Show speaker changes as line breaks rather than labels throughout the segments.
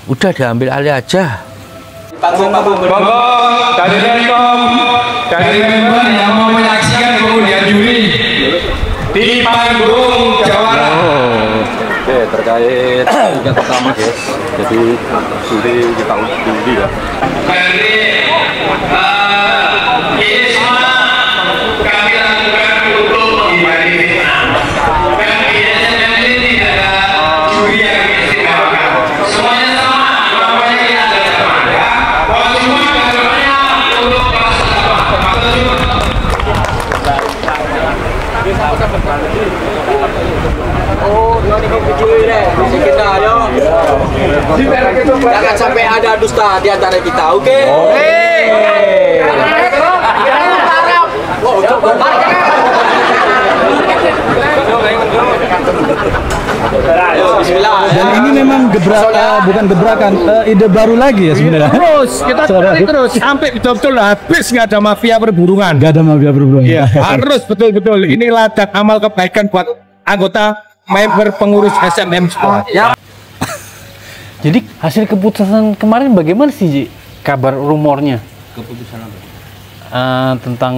udah diambil alih aja.
Monggo dari Rekom, dari member yang mau menyaksikan kemudian juri di panggung jawara.
Oke, terkait yang pertama guys, jadi juri kita undi ya.
Ini semua kami lakukan untuk menghindari fitnah. Dan biasanya ini tidak ada juri yang diistimewakan. Semuanya sama, namanya kita ada sama ya. Kalau semua gambarnya untuk kelas sama.
Oh, ini video ini. Kita ayo. Jangan sampai ada dusta di antara kita, oke?
Dan ini memang bukan gebrakan, ide baru lagi ya sebenarnya.
Terus kita terus sampai betul-betul habis, nggak ada mafia perburungan.
Nggak ada mafia perburungan.
Iya, harus betul-betul. Ini ladang amal kebaikan buat anggota member pengurus SMM semua.
Ya. Jadi hasil keputusan kemarin bagaimana sih, Ji? Kabar rumornya?
Keputusan apa?
Tentang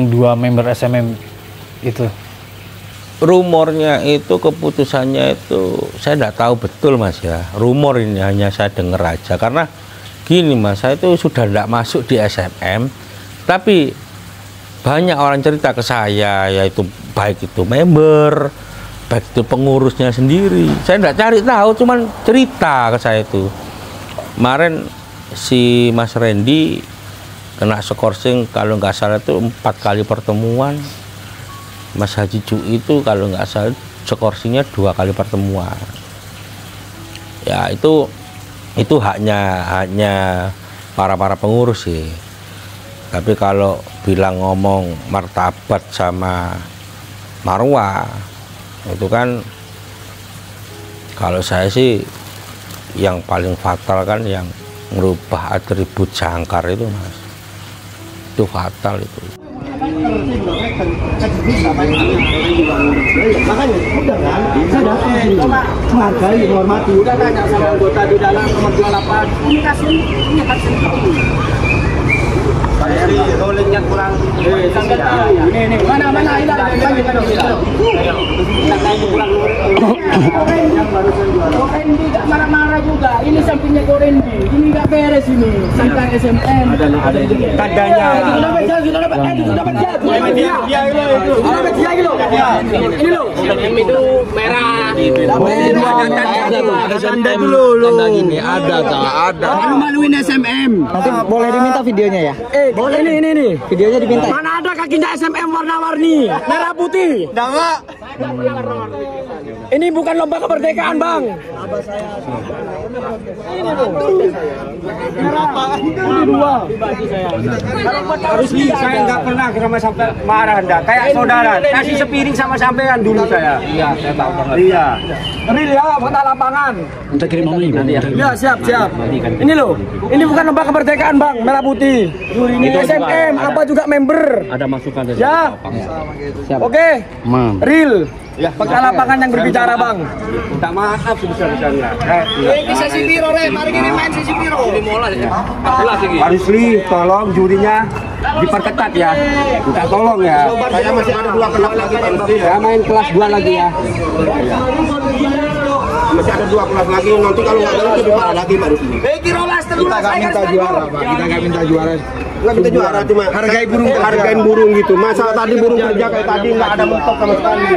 2 member SMM itu.
Rumornya itu, keputusannya itu saya tidak tahu betul Mas ya. Rumor ini hanya saya dengar aja, karena gini Mas, saya itu sudah tidak masuk di SMM, tapi banyak orang cerita ke saya, yaitu baik itu member, baik itu pengurusnya sendiri. Saya tidak cari tahu, cuman cerita ke saya itu. Kemarin si Mas Randy kena skorsing kalau nggak salah itu 4 kali pertemuan. Mas Haji Cu itu kalau nggak salah skorsingnya 2 kali pertemuan. Ya itu hanya para pengurus sih. Tapi kalau bilang ngomong martabat sama marwah, itu kan kalau saya sih yang paling fatal kan yang merubah atribut jangkar itu Mas. Itu fatal itu.
Makanya udah kan, saya datang sini menghargai, menghormati. Udah tanya sama anggota di dalam nomor 28. Ini kasih rollingnya kurang. Ini mana Korendi gak marah-marah juga. Ini sampingnya Korendi. Ini gak beres ini. Sangka SMM. Tandanya. Sudah dapat Ini loh. SMM itu merah. Ada tanda dulu. Tanda gini ada. Malu-maluin SMM.
Nanti boleh diminta videonya ya?
Boleh ini.
Videonya diminta.
Mana ada kakinya SMM warna-warni, merah putih. Enggak. Ini bukan lomba kemerdekaan, Bang. Ini dua.
Harus saya nggak pernah kena sampai marah Anda. Kayak saudara, kasih sepiring sama sampean dulu saya. Iya, saya tahu banget. Iya.
Real ya, kota lapangan.
Kita kirim ini.
Ya, siap. Ini loh. Ini bukan lomba kemerdekaan, Bang, merah putih. Ini SMM, apa juga member.
Ada masukan dari
ya. Oke. Real.
Ya,
Pekala lapangan yang berbicara, Bang.
Minta maaf sebesar-besarnya.
Ini sesi piro, Re. Mari kita main sesi piro. Ini mola ya.
Harus tolong jurinya diperketat ya. Minta tolong ya. Saya masih ada 2 kelas lagi, Pak. Saya main kelas 2 lagi ya. Masih ada 2 kelas lagi. Nanti kalau nggak ada itu diparah lagi, Pak.
Kita
nggak minta juara, Pak. Kita nggak minta juara. Nggak minta juara, cuma hargain burung gitu. Masa tadi burung kerja kayak tadi nggak ada mentok sama sekali.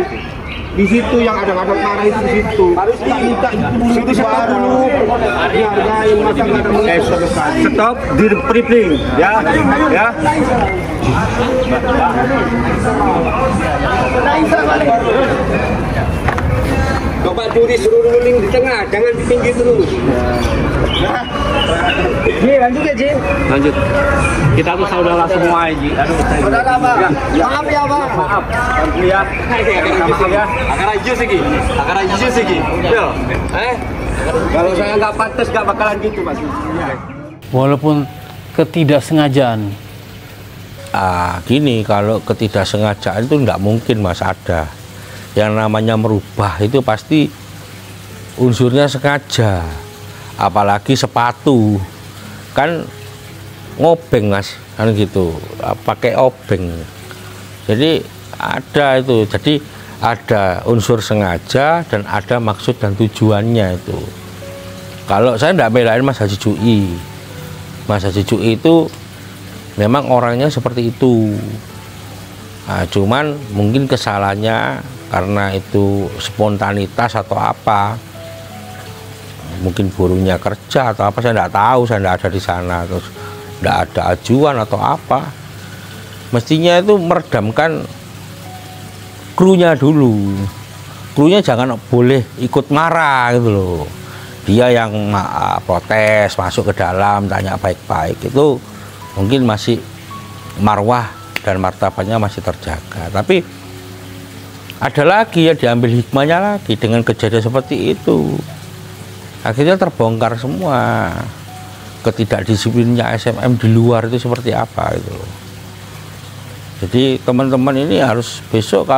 Di situ yang ada marah itu di situ. Harus minta itu stop dulu. Dihargain, masa nggak ada mentok sama sekali. Stop di tripling ya. Bapak juri suruh ruling di tengah, jangan di pinggir terus.
Ji, lanjut ya, Ji.
Lanjut. Kita tuh saudara semua, Ji.
Saudara, Bang. Maaf ya, Bang.
Maaf. Bantu ya. Akar jus lagi. Kalau saya nggak pantas nggak bakalan gitu, Mas.
Walaupun ketidaksengajaan.
Gini, kalau ketidaksengajaan itu nggak mungkin Mas ada. Yang namanya merubah itu pasti unsurnya sengaja. apalagi sepatu kan ngobeng mas kan gitu, pakai obeng. Jadi ada itu, jadi ada unsur sengaja dan ada maksud dan tujuannya itu. Kalau saya tidak belain Mas Haji Jui, Mas Haji Jui itu memang orangnya seperti itu. Nah, cuman mungkin kesalahannya karena itu spontanitas atau apa, mungkin burungnya kerja atau apa, saya tidak tahu, saya tidak ada di sana, terus tidak ada ajuan atau apa. Mestinya itu meredamkan krunya dulu, krunya jangan boleh ikut marah gitu loh. Dia yang protes masuk ke dalam, tanya baik-baik, itu mungkin masih marwah dan martabatnya masih terjaga. Tapi ada lagi ya, diambil hikmahnya lagi dengan kejadian seperti itu. Akhirnya terbongkar semua ketidakdisiplinnya SMM di luar itu seperti apa itu. Jadi teman-teman ini harus besok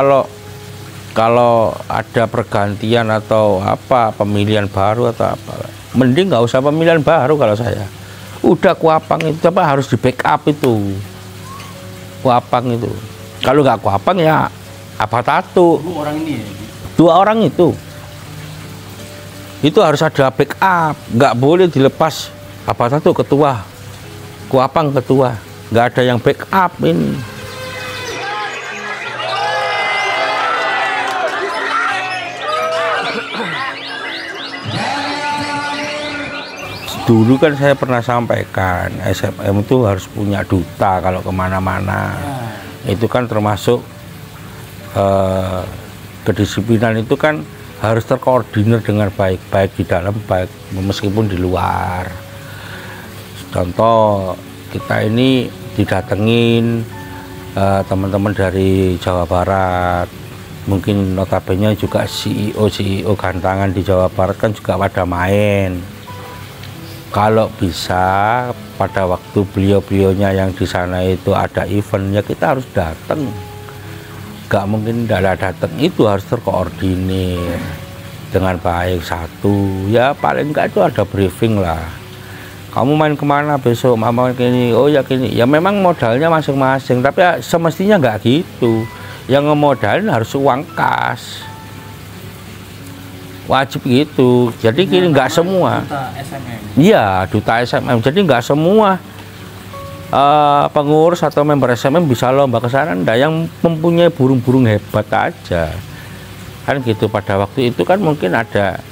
kalau ada pergantian atau apa, pemilihan baru atau apa, mending nggak usah pemilihan baru kalau saya. Udah Kuapang itu apa harus di backup itu. Kuapang itu. Kalau nggak Kuapang ya apa Tatu. Dua orang itu. Itu harus ada backup, nggak boleh dilepas. Apa Tatu ketua, Kuapang ketua, nggak ada yang backup ini. Dulu kan saya pernah sampaikan SMM itu harus punya duta kalau kemana-mana. Itu kan termasuk kedisiplinan itu kan harus terkoordinir dengan baik-baik di dalam, baik meskipun di luar. Contoh kita ini didatengin teman-teman dari Jawa Barat, mungkin notabene juga CEO gantangan di Jawa Barat kan juga pada main. Kalau bisa pada waktu beliau-beliaunya yang di sana itu ada event, ya kita harus datang. Gak mungkin tidak datang, itu harus terkoordinir dengan baik. Satu, ya paling enggak itu ada briefing lah. Kamu main kemana besok? Mama kini, oh ya kini. Ya memang modalnya masing-masing, tapi ya semestinya nggak gitu. Yang ngemodalin harus uang kas. Wajib gitu. Jadi kini nggak semua. Iya, duta SMM. Jadi nggak semua pengurus atau member SMM bisa lomba ke sana. Nggak, yang mempunyai burung-burung hebat aja. Kan gitu. Pada waktu itu kan mungkin ada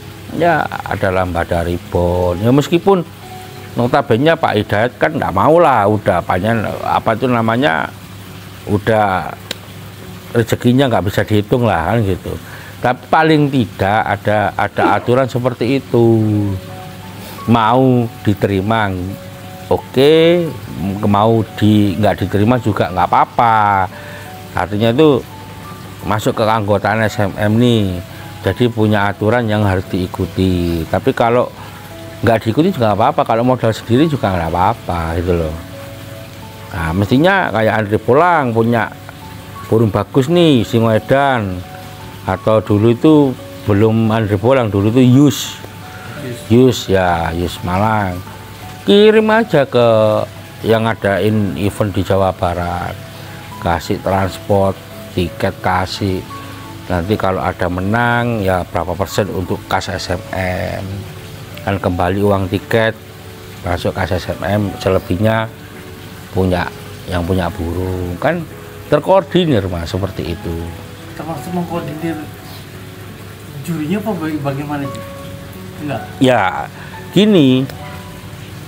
Lambada Ribon. Ya meskipun notabene Pak Hidayat kan nggak mau lah, udah panjang apa itu namanya, udah rezekinya nggak bisa dihitung lah kan gitu. Tapi paling tidak ada aturan seperti itu. Mau diterima oke, mau nggak diterima juga nggak apa-apa. Artinya itu masuk ke keanggotaan SMM nih, jadi punya aturan yang harus diikuti. Tapi kalau nggak diikuti juga nggak apa-apa, kalau modal sendiri juga nggak apa-apa gitu loh. Nah mestinya kayak Andre Polang punya burung bagus nih, Singoedan. Atau dulu itu belum Andre Polang, dulu itu Yus Malang, kirim aja ke yang ngadain event di Jawa Barat, kasih transport, tiket kasih, nanti kalau ada menang ya berapa persen untuk kas SMM, kan kembali uang tiket masuk kas SMM, selebihnya yang punya burung. Kan terkoordinir Mas, seperti itu.
Termasuk mengkoordinir jurinya apa bagaimana? Enggak. Ya,
gini,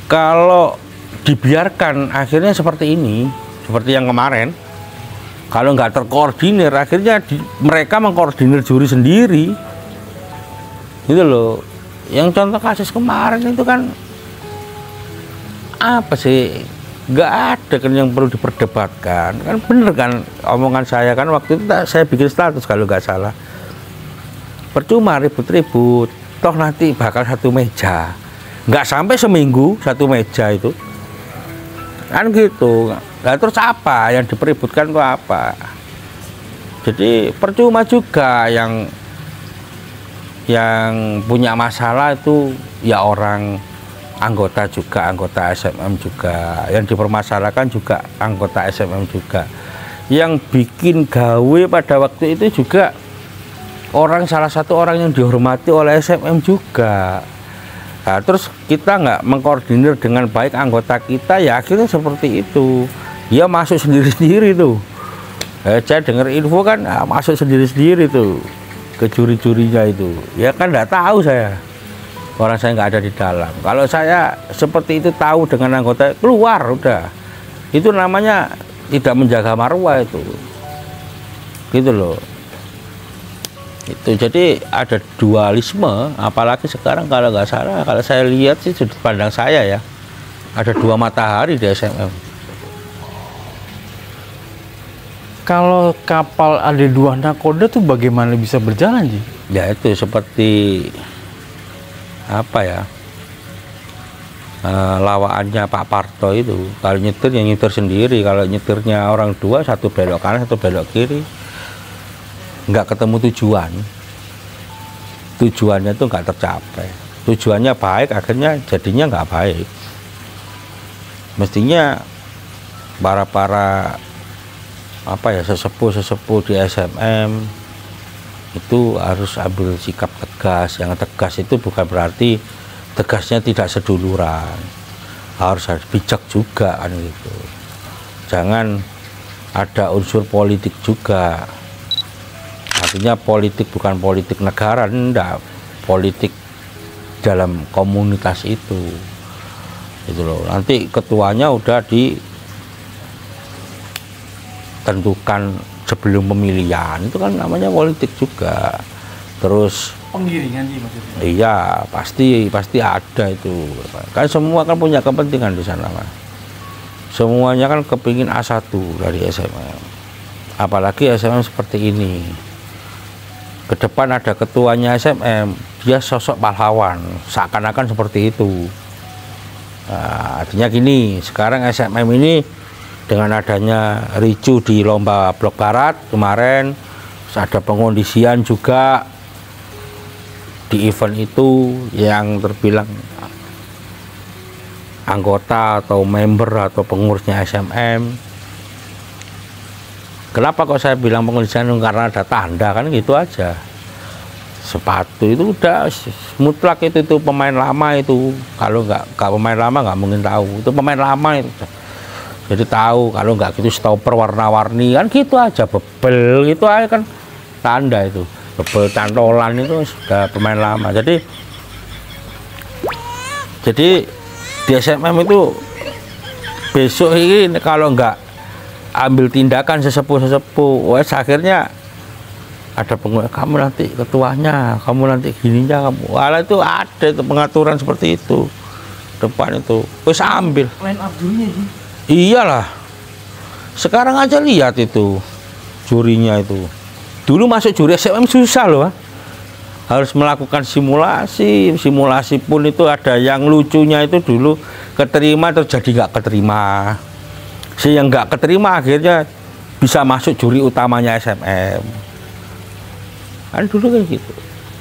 kalau dibiarkan akhirnya seperti ini, seperti yang kemarin, kalau nggak terkoordinir akhirnya mereka mengkoordinir juri sendiri, gitu loh. Yang contoh kasus kemarin itu kan apa sih? Nggak ada kan yang perlu diperdebatkan, kan bener kan omongan saya kan waktu itu saya bikin status kalau nggak salah, percuma ribut-ribut, toh nanti bakal satu meja, nggak sampai seminggu satu meja itu kan gitu. Nah terus apa yang dipeributkan itu apa? Jadi percuma juga yang yang punya masalah itu ya orang anggota juga, anggota SMM juga, yang dipermasalahkan juga anggota SMM juga, yang bikin gawe pada waktu itu juga salah satu orang yang dihormati oleh SMM juga. Nah, terus kita nggak mengkoordinir dengan baik anggota kita, ya akhirnya seperti itu. Dia masuk sendiri-sendiri tuh. Saya dengar info kan masuk sendiri-sendiri tuh ke juri-jurinya itu. Ya kan nggak tahu saya. Orang saya nggak ada di dalam. Kalau saya seperti itu tahu dengan anggota, keluar udah. Itu namanya tidak menjaga marwah itu. Gitu loh. Itu jadi ada dualisme, apalagi sekarang kalau nggak salah, kalau saya lihat sih sudut pandang saya ya, ada dua matahari di SMM.
Kalau kapal ada dua nakoda tuh bagaimana bisa berjalan sih?
Ya itu seperti apa ya, lawaannya Pak Parto itu, kalau nyetir yang nyetir sendiri, kalau nyetirnya orang dua, satu belok kanan satu belok kiri, nggak ketemu tujuannya itu nggak tercapai. Tujuannya baik, akhirnya jadinya nggak baik. Mestinya para apa ya, sesepuh di SMM itu harus ambil sikap tegas. Yang tegas itu bukan berarti tegasnya tidak seduluran, harus bijak juga kan gitu. Jangan ada unsur politik juga. Artinya politik bukan politik negara, enggak, politik dalam komunitas itu loh. Nanti ketuanya udah ditentukan sebelum pemilihan, itu kan namanya politik juga. Terus
Penggiringan sih maksudnya.
Iya, pasti ada itu. Kan semua kan punya kepentingan di sana, Mas. Semuanya kan kepingin A1 dari SMM. Apalagi SMM seperti ini. Ke depan ada ketuanya SMM, dia sosok pahlawan, seakan-akan seperti itu. Nah, artinya gini, sekarang SMM ini dengan adanya ricu di lomba Blok Barat kemarin, ada pengondisian juga di event itu yang terbilang anggota atau member atau pengurusnya SMM. Kenapa kok saya bilang pengondisian? Karena ada tanda kan gitu aja. Sepatu itu udah mutlak itu pemain lama itu. Kalau nggak pemain lama nggak mungkin tahu itu pemain lama itu. Jadi tahu, kalau nggak gitu stopper warna-warni kan gitu aja, bebel itu aja kan tanda itu. Bebel cantolan itu sudah pemain lama. Jadi di SMM itu besok ini kalau nggak ambil tindakan sesepuh, wes akhirnya ada pengurus, kamu nanti ketuanya, kamu nanti gininya, kamu, walah itu ada itu pengaturan seperti itu depan itu, wes ambil.
Line up jurinya sih.
Iyalah, sekarang aja lihat itu jurinya itu. Dulu masuk juri SMM susah loh, harus melakukan simulasi pun itu ada yang lucunya itu dulu keterima terus jadi nggak keterima. Si yang nggak keterima akhirnya bisa masuk juri utamanya SMM. Kan dulu kayak gitu.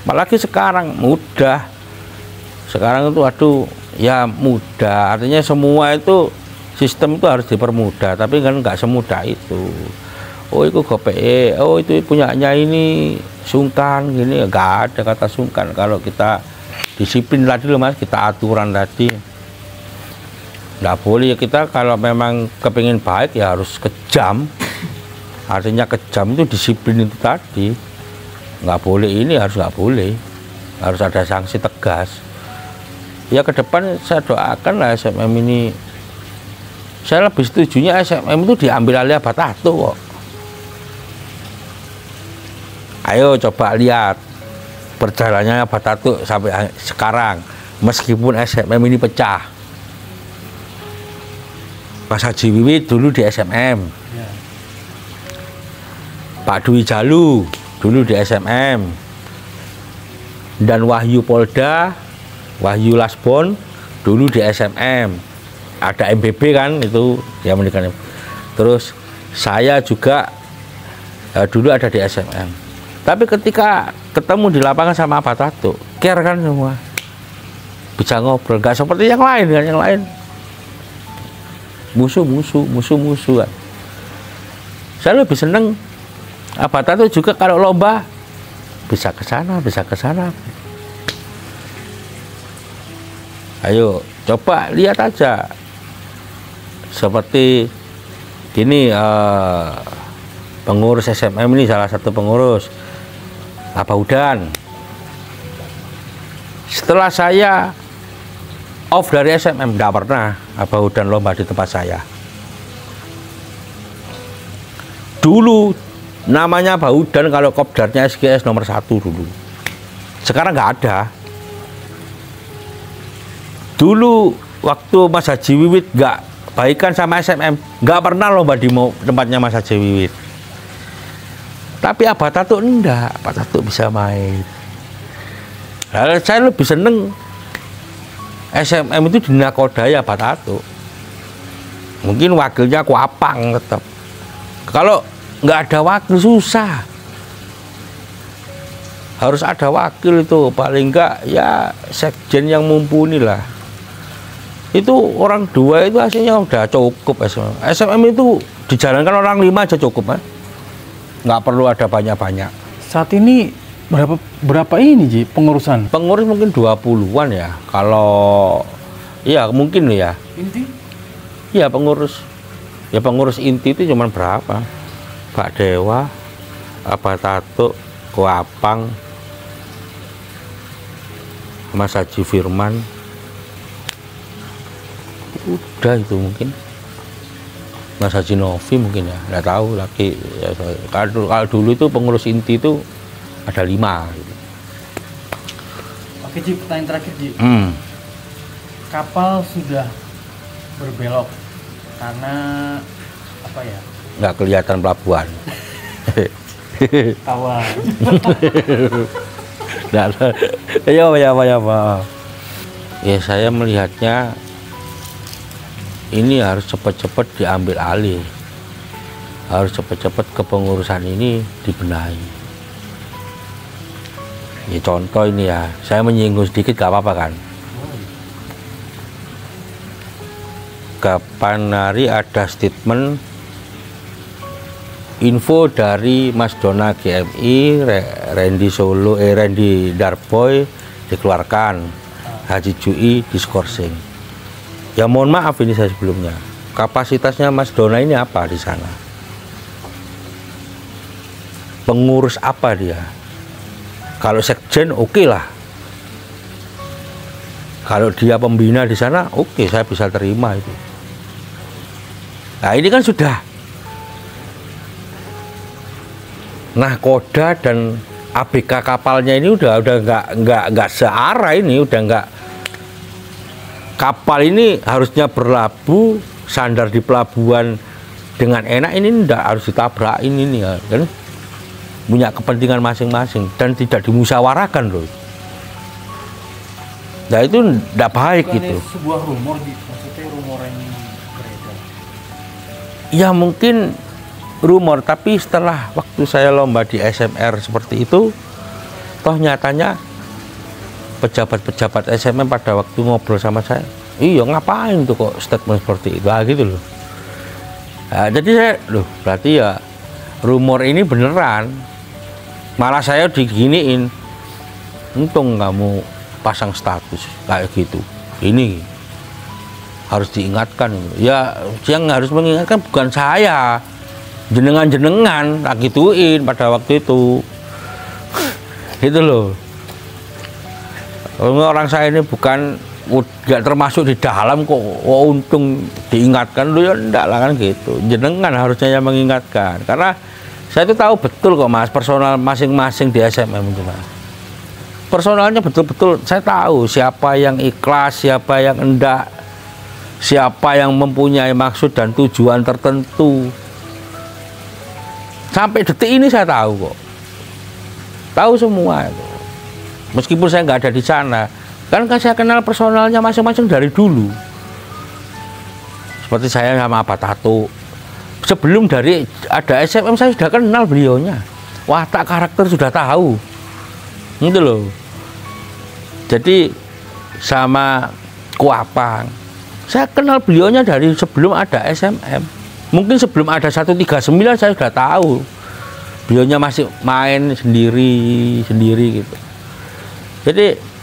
Apalagi sekarang mudah. Sekarang itu aduh ya mudah. Artinya semua itu sistem itu harus dipermudah. Tapi kan nggak semudah itu. Oh itu GPE, oh itu punyanya ini sungkan gini, nggak ada kata sungkan. Kalau kita disiplin tadi loh Mas, kita aturan tadi. Nggak boleh ya, kita kalau memang kepingin baik ya harus kejam. Artinya kejam itu disiplin itu tadi. Nggak boleh ini, nggak boleh, harus ada sanksi tegas. Ya ke depan saya doakan lah SMM ini, saya lebih setujunya SMM itu diambil alih Batatu kok. Ayo coba lihat perjalanannya Batatu sampai sekarang, meskipun SMM ini pecah. Mas Haji Wiwit dulu di SMM, ya. Pak Dwi Jalu dulu di SMM, dan Wahyu Polda, Wahyu Lasbon dulu di SMM. Ada MBB kan itu dia menikah. Terus saya juga dulu ada di SMM. Tapi ketika ketemu di lapangan sama Abah Tato, care kan semua, bisa ngobrol, nggak seperti yang lain kan, yang lain musuh-musuhan. Saya lebih seneng Abah Tato juga kalau lomba bisa ke sana. Ayo coba lihat aja seperti gini, pengurus SMM ini salah satu pengurus Abah Udan. Setelah saya off dari SMM, tidak pernah Abah Udan lomba di tempat saya. Dulu namanya Abah Udan kalau kopdarnya SGS nomor 1 dulu. Sekarang nggak ada. Dulu waktu Mas Haji Wiwit nggak baikan sama SMM, nggak pernah lomba di tempatnya Mas Haji Wiwit. Tapi Abah Tato enggak, Abah Tato bisa main. Nah, saya lebih seneng SMM itu dinakodai Abah Tato. Mungkin wakilnya Kuapang tetap. Kalau nggak ada wakil susah. Harus ada wakil itu, paling enggak ya sekjen yang mumpuni lah. Itu orang 2 itu hasilnya udah cukup. SMM itu dijalankan orang 5 aja cukup, kan? Nggak perlu ada banyak-banyak.
Saat ini berapa ini Ji pengurusan?
Pengurus mungkin 20-an ya. Kalau ya mungkin ya.
Inti?
Iya pengurus. Ya pengurus inti itu cuman berapa? Pak Dewa, Abah Tato, Kuapang, Mas Haji Firman. Udah itu mungkin. Mas Haji Novi mungkin ya, nggak tahu lagi ya, kalau dulu itu pengurus inti itu ada 5 gitu.
Oke Ji, pertanyaan terakhir Ji. Kapal sudah berbelok karena apa ya?
Nggak kelihatan pelabuhan.
Tawa.
Ya saya melihatnya ini harus cepat-cepat diambil alih, harus cepat-cepat kepengurusan ini dibenahi. Ya contoh ini ya, saya menyinggung sedikit gak apa-apa kan? Kapan hari ada statement info dari Mas Dona GMI, Randy Darboy dikeluarkan, Haji Jui diskorsing. Ya mohon maaf ini saya sebelumnya, kapasitasnya Mas Dona ini apa di sana? Pengurus apa dia? Kalau sekjen oke lah. Kalau dia pembina di sana oke, saya bisa terima itu. Nah ini kan sudah nahkoda dan ABK kapalnya ini udah nggak searah ini, udah nggak. Kapal ini harusnya berlabuh, sandar di pelabuhan dengan enak, ini ndak harus ditabrak ini ya kan, punya kepentingan masing-masing dan tidak dimusyawarahkan loh. Nah itu ndak baik gitu.
Sebuah rumor, maksudnya rumor yang beredar.
Ya mungkin rumor, tapi setelah waktu saya lomba di SMR seperti itu, toh nyatanya pejabat-pejabat SMM pada waktu ngobrol sama saya, iya ngapain tuh kok statement seperti itu, gitu loh. Nah, jadi saya, loh berarti ya rumor ini beneran, malah saya diginiin, untung kamu pasang status kayak gitu, ini harus diingatkan. Ya yang harus mengingatkan bukan saya, jenengan tak gituin pada waktu itu. Gitu loh. Orang saya ini bukan nggak termasuk di dalam kok, untung diingatkan lu ya enggak lah kan gitu. Jenengan harusnya yang mengingatkan, karena saya itu tahu betul kok Mas personal masing-masing di SMM itu Mas. Personalnya betul-betul saya tahu siapa yang ikhlas, siapa yang enggak, siapa yang mempunyai maksud dan tujuan tertentu. Sampai detik ini saya tahu kok, tahu semua itu. Meskipun saya nggak ada di sana, kan saya kenal personalnya masing-masing dari dulu. Seperti saya sama Abah Tato, sebelum dari ada SMM saya sudah kenal beliaunya. Watak karakter sudah tahu. Gitu loh. Jadi sama Kuapang, saya kenal beliaunya dari sebelum ada SMM. Mungkin sebelum ada 139 saya sudah tahu. Beliaunya masih main sendiri gitu. Jadi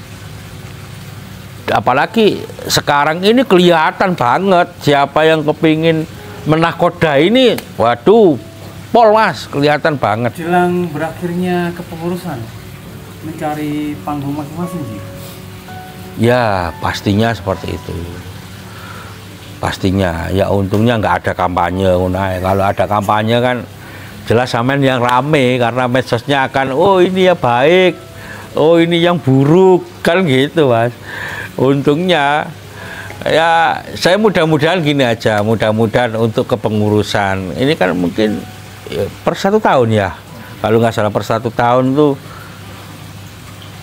apalagi sekarang ini kelihatan banget siapa yang kepingin menakoda ini, waduh, pol mas, kelihatan banget.
Jelang berakhirnya kepengurusan, mencari panggung masing-masing sih.
Ya pastinya seperti itu. Pastinya, ya untungnya nggak ada kampanye. Kalau ada kampanye kan jelas sampean yang rame karena medsosnya akan, oh ini ya baik, oh ini yang buruk, kan gitu mas. Untungnya ya saya mudah-mudahan gini aja, mudah-mudahan untuk kepengurusan ini kan mungkin ya, per 1 tahun ya, kalau nggak salah per 1 tahun tuh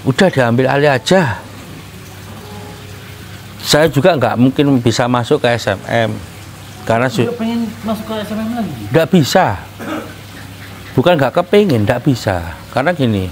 udah diambil alih aja. Saya juga nggak mungkin bisa masuk ke SMM karena
pengen masuk ke SMM lagi?
Nggak bisa, bukan nggak kepingin, nggak bisa karena gini.